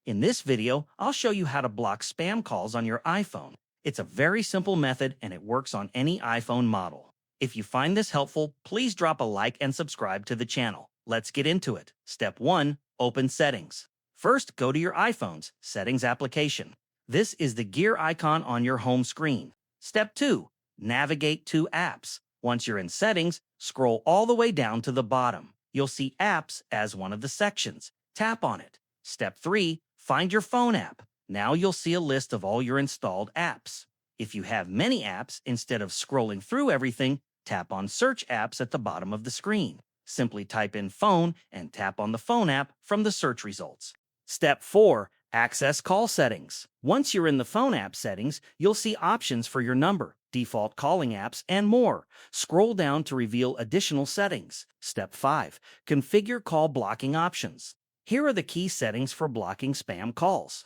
In this video, I'll show you how to block spam calls on your iPhone. It's a very simple method and it works on any iPhone model. If you find this helpful, please drop a like and subscribe to the channel. Let's get into it. Step 1. Open Settings. First, go to your iPhone's Settings application. This is the gear icon on your home screen. Step 2. Navigate to Apps. Once you're in Settings, scroll all the way down to the bottom. You'll see Apps as one of the sections. Tap on it. Step 3. Find your phone app. Now you'll see a list of all your installed apps. If you have many apps, instead of scrolling through everything, tap on Search Apps at the bottom of the screen. Simply type in Phone and tap on the phone app from the search results. Step 4. Access Call Settings. Once you're in the phone app settings, you'll see options for your number, default calling apps, and more. Scroll down to reveal additional settings. Step 5. Configure call blocking options. Here are the key settings for blocking spam calls.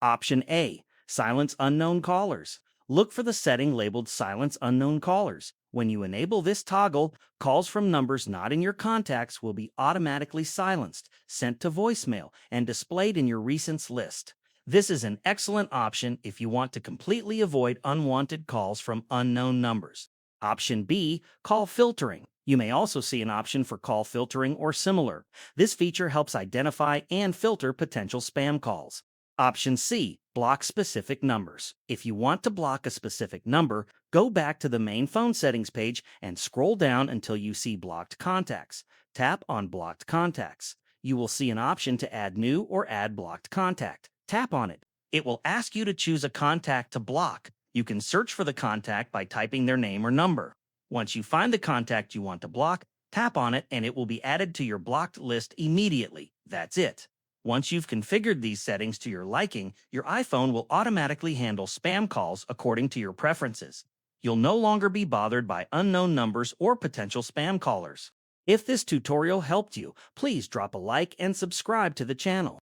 Option A. Silence unknown callers. Look for the setting labeled Silence Unknown Callers. When you enable this toggle, calls from numbers not in your contacts will be automatically silenced, sent to voicemail, and displayed in your recents list. This is an excellent option if you want to completely avoid unwanted calls from unknown numbers. Option B. Call filtering. You may also see an option for call filtering or similar. This feature helps identify and filter potential spam calls. Option C. Block specific numbers. If you want to block a specific number, go back to the main phone settings page and scroll down until you see Blocked Contacts. Tap on Blocked Contacts. You will see an option to add new or add blocked contact. Tap on it. It will ask you to choose a contact to block. You can search for the contact by typing their name or number. Once you find the contact you want to block, tap on it and it will be added to your blocked list immediately. That's it. Once you've configured these settings to your liking, your iPhone will automatically handle spam calls according to your preferences. You'll no longer be bothered by unknown numbers or potential spam callers. If this tutorial helped you, please drop a like and subscribe to the channel.